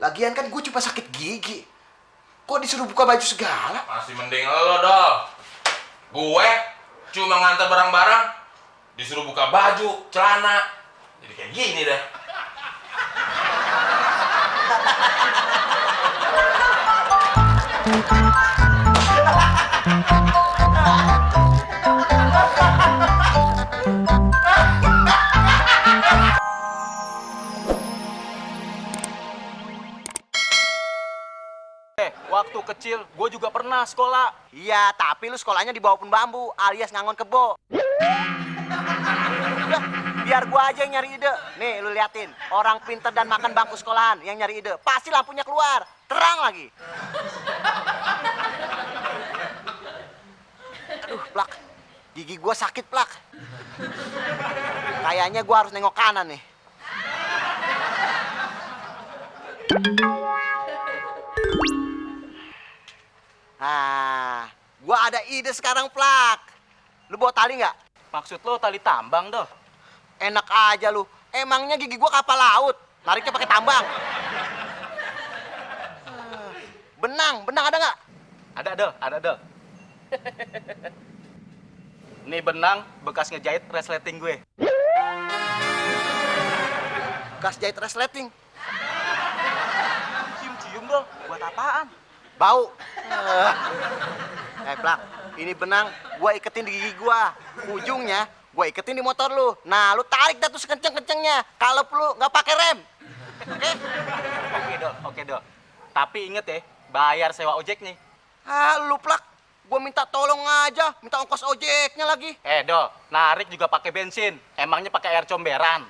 Lagian kan gue cuma sakit gigi. Kok disuruh buka baju segala? Masih mending lo, Dol. Gue cuma ngantar barang-barang, disuruh buka baju, celana. Jadi kayak gini dah. Waktu kecil gue juga pernah sekolah. Iya, tapi lu sekolahnya di bawah pohon bambu alias ngangon kebo. Udah, biar gua aja yang nyari ide. Nih, lu liatin. Orang pinter dan makan bangku sekolahan yang nyari ide. Pasti lampunya keluar. Terang lagi. Aduh, Plak. Gigi gua sakit, Plak. Kayaknya gua harus nengok kanan nih. Nah, gua ada ide sekarang, Plak. Lu bawa tali nggak? Maksud lo tali tambang, Dol? Enak aja lu. Emangnya gigi gua kapal laut? Nariknya pakai tambang. Benang ada nggak? Ada, Dol. Nih benang bekas ngejahit resleting gue. Gas jahit resleting. Cium-cium, Dol. Buat apaan? Bau. Plak, ini benang gua iketin di gigi gua. Ujungnya gua iketin di motor lu. Nah, lu tarik dah tuh sekenceng-kencengnya. Kalau perlu nggak pakai rem. Oke? Oke, Dol. Tapi inget ya, bayar sewa ojek nih. Lu Plak, gua minta tolong aja, minta ongkos ojeknya lagi. Dol, narik juga pakai bensin. Emangnya pakai air comberan.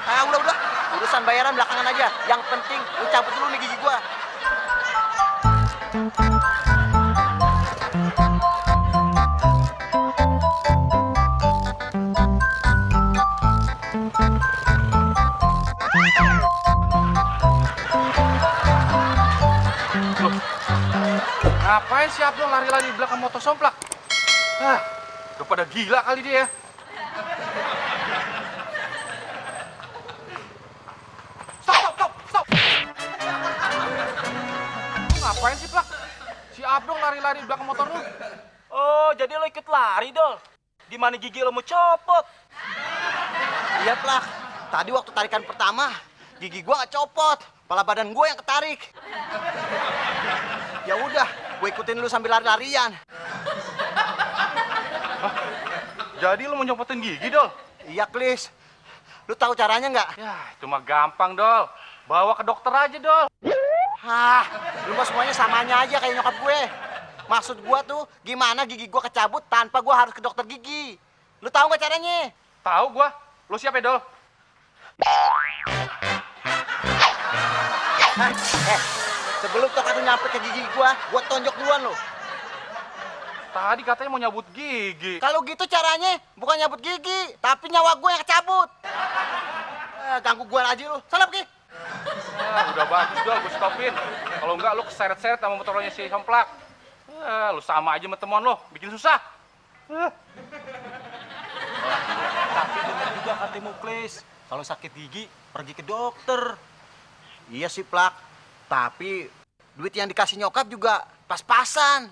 Udah. Urusan bayaran belakangan aja. Yang penting lu cabut dulu nih gigi gua. Ngapain si Abdul lari-lari di belakang motor somplak? Udah pada gila kali dia. Stop! Lu ngapain sih, Plak? Si Abdul lari-lari di belakang motor lu. Oh, jadi lo ikut lari, Dol? Gimana gigi lo mau copot? Iya, Plak. Tadi waktu tarikan pertama, gigi gua nggak copot. Kepala badan gua yang ketarik. Ya udah, gue ikutin lu sambil lari-larian. Jadi lu mau nyopotin gigi, Dol? Iya, Klis. Lu tahu caranya nggak? Ya, itu mah gampang, Dol. Bawa ke dokter aja, Dol. Lu mah semuanya samanya aja kayak nyokap gue. Maksud gua tuh, gimana gigi gua kecabut tanpa gua harus ke dokter gigi. Lu tahu nggak caranya? Tahu gua. Lu siapa, Dol? Sebelum tokat lu nyampe ke gigi gua tonjok duluan lo. Tadi katanya mau nyabut gigi. Kalau gitu caranya, bukan nyabut gigi, tapi nyawa gue yang kecabut. Ganggu gue aja lu. Sana pergi. Udah bagus, Dol, gue stopin. Kalau enggak, lu keseret-seret sama motornya si Somplak. Lu sama aja sama teman lo, bikin susah. Tapi bener juga kata Muklis. Kalau sakit gigi, pergi ke dokter. Iya sih, Plak. Tapi duit yang dikasih nyokap juga pas-pasan.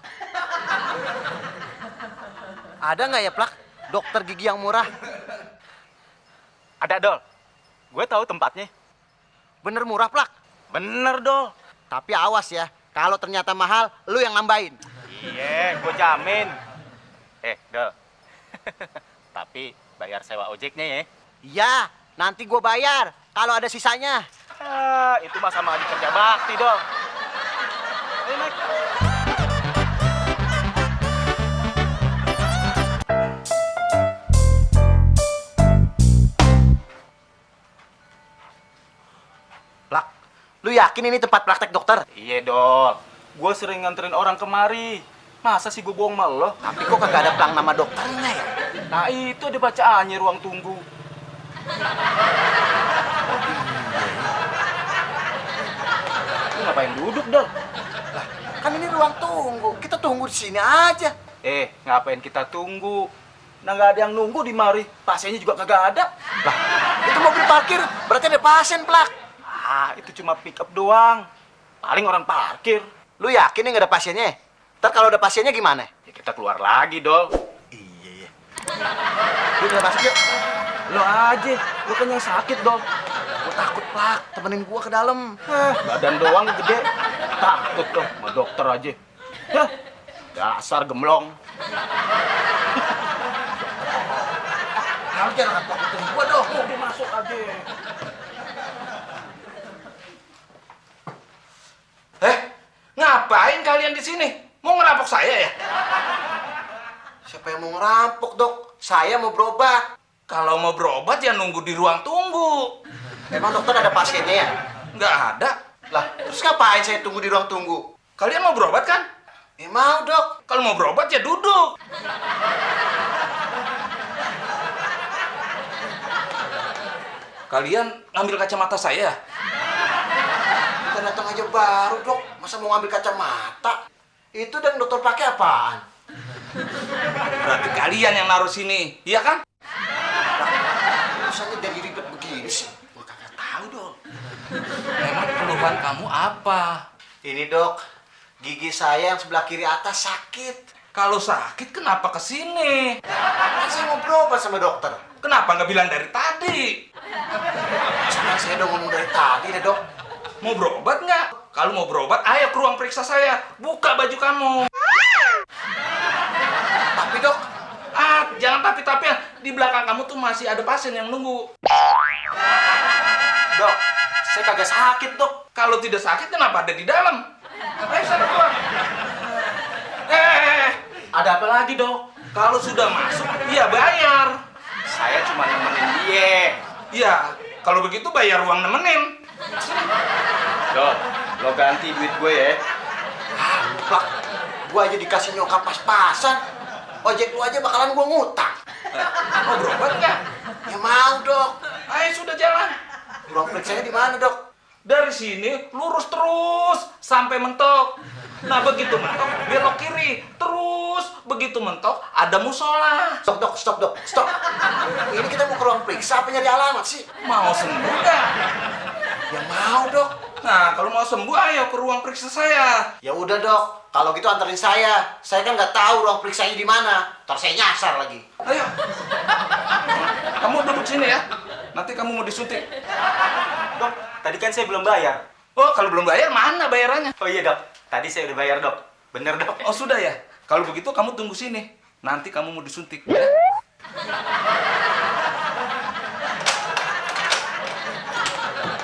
Ada nggak ya, Plak, dokter gigi yang murah? Ada, Dol. Gue tahu tempatnya. Bener murah, Plak? Bener, Dol. Tapi awas ya, kalau ternyata mahal, lu yang nambahin. Iya, gue jamin. Dol. Tapi bayar sewa ojeknya ya. Iya, nanti gue bayar kalau ada sisanya. Itu mah sama aja kerja bakti, Dol. Ayo naik. Plak, lu yakin ini tempat praktek dokter? Iya, Dol. Gue sering nganterin orang kemari. Masa sih gue bohong sama lo? Tapi kok kagak ada plang nama dokternya ya? Nah, itu ada bacaannya ruang tunggu. Lu ngapain duduk, Dol? Lah, kan ini ruang tunggu. Kita tunggu di sini aja. Ngapain kita tunggu? Nah, nggak ada yang nunggu di mari. Pasiennya juga kagak ada. Lah, itu mobil parkir. Berarti ada pasien, Plak. Ah, itu cuma pick up doang. Paling orang parkir. Lu yakin nih nggak ada pasiennya? Ntar kalau ada pasiennya gimana? Ya kita keluar lagi, Dol. Iya. Lu udah masuk yuk. Lo aja, lo kan yang sakit, Dol. Gua takut Plak, temenin gua ke dalam. Badan doang gede. Takut tuh sama dokter aja. Hah, dasar gemblong. Kamu jangan takutin gua dong. Udah masuk aja. Ngapain kalian di sini? Mau ngerampok saya ya? Siapa yang mau ngerampok, Dok? Saya mau berobat. Kalau mau berobat ya nunggu di ruang tunggu. Emang dokter ada pasiennya ya? Nggak ada. Lah, terus ngapain saya tunggu di ruang tunggu? Kalian mau berobat kan? Mau, Dok. Kalau mau berobat ya duduk. Kalian ngambil kacamata saya? Kita datang aja baru, Dok. Masa mau ngambil kacamata? Itu dan dokter pakai apaan? Berarti kalian yang naruh sini, iya kan? Urusannya dari ribet begini sih. Gua kagak tahu, Dok. Memang keluhan kamu apa? Ini, Dok. Gigi saya yang sebelah kiri atas sakit. Kalau sakit kenapa kesini? Kan saya mau berobat sama dokter. Kenapa nggak bilang dari tadi? Sama saya udah ngomong dari tadi deh, Dok. Mau berobat nggak? Kalau mau berobat, ayo ke ruang periksa saya. Buka baju kamu. Tapi, Dok, Jangan tapi-tapian. Di belakang kamu tuh masih ada pasien yang nunggu. Dok, saya kagak sakit, Dok. Kalau tidak sakit, kenapa ada di dalam? Ayo sana keluar. Ada apa lagi, Dok? Kalau sudah masuk, ya bayar. Saya cuma nemenin dia. Ya, kalau begitu bayar uang nemenin. Dol, lo ganti duit gue ya. Plak, gua aja dikasih nyokap pas-pasan. Ojek lu aja bakalan gua ngutang. Mau berobat nggak? Ya mau, Dok. Ayo sudah jalan. Ruang periksanya di mana, Dok? Dari sini lurus terus sampai mentok. Nah begitu mentok belok kiri. Terus begitu mentok ada musola. Stop, Dok, stop, Dok, stop. Ini kita mau ke ruang periksa apa nyari alamat sih? Mau sembuh nggak? Ya mau, Dok. Nah kalau mau sembuh ayo ke ruang periksa saya. Ya udah, Dok. Kalau gitu anterin saya. Saya kan nggak tahu ruang periksanya di mana. Ntar saya nyasar lagi. Ayo. Kamu duduk sini ya. Nanti kamu mau disuntik. Dok, tadi kan saya belum bayar. Oh kalau belum bayar mana bayarannya? Oh iya, Dok. Tadi saya udah bayar, Dok. Bener, Dok. Oh sudah ya. Kalau begitu kamu tunggu sini. Nanti kamu mau disuntik. Ya?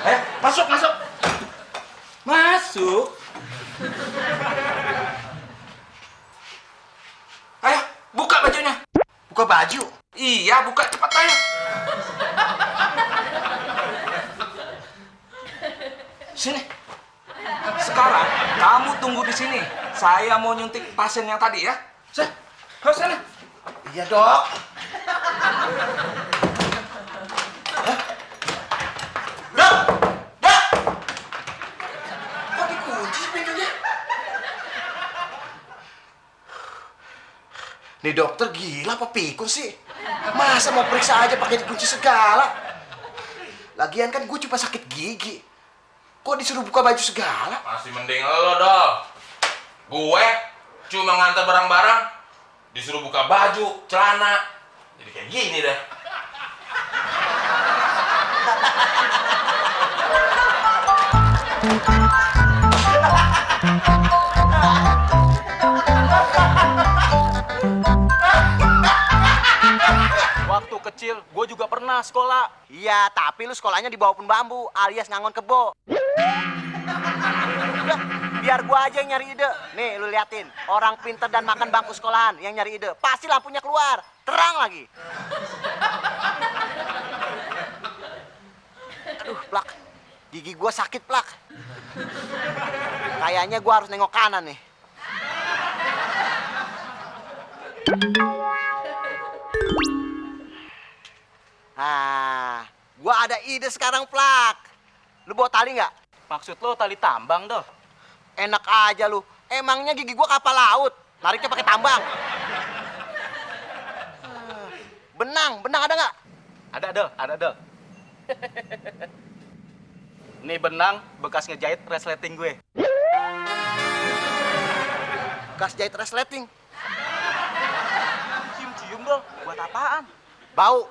Ayo masuk masuk. Masuk. Ayo buka bajunya. Buka baju. Iya buka cepat ayo. Sini. Sekarang kamu tunggu di sini. Saya mau nyuntik pasien yang tadi ya. Sana. Iya, Dok. Dok! Dok! Kok dikunci sih pintunya? Nih dokter gila apa pikun sih? Masa mau periksa aja pakai dikunci segala? Lagian kan gue cuma sakit gigi. Kok disuruh buka baju segala? Masih mending lo dong. Gue cuma ngantar barang-barang, disuruh buka baju, celana. Jadi kayak gini deh. Waktu kecil, gue juga pernah sekolah. Iya, tapi lu sekolahnya di bawah pohon bambu alias ngangon kebo. Udah, biar gua aja yang nyari ide. Nih, lu liatin. Orang pinter dan makan bangku sekolahan yang nyari ide. Pasti lampunya keluar. Terang lagi. Aduh, Plak. Gigi gua sakit, Plak. Kayaknya gua harus nengok kanan nih. Nah, gua ada ide sekarang, Plak. Lu bawa tali nggak? Maksud lo tali tambang, Dol? Enak aja lu. Emangnya gigi gua kapal laut. Nariknya pakai tambang. Benang ada nggak? Ada, Dol. Ada, Dol. Ini benang bekas ngejahit resleting gue. Bekas jahit resleting. Cium-cium dong, buat apaan? Bau.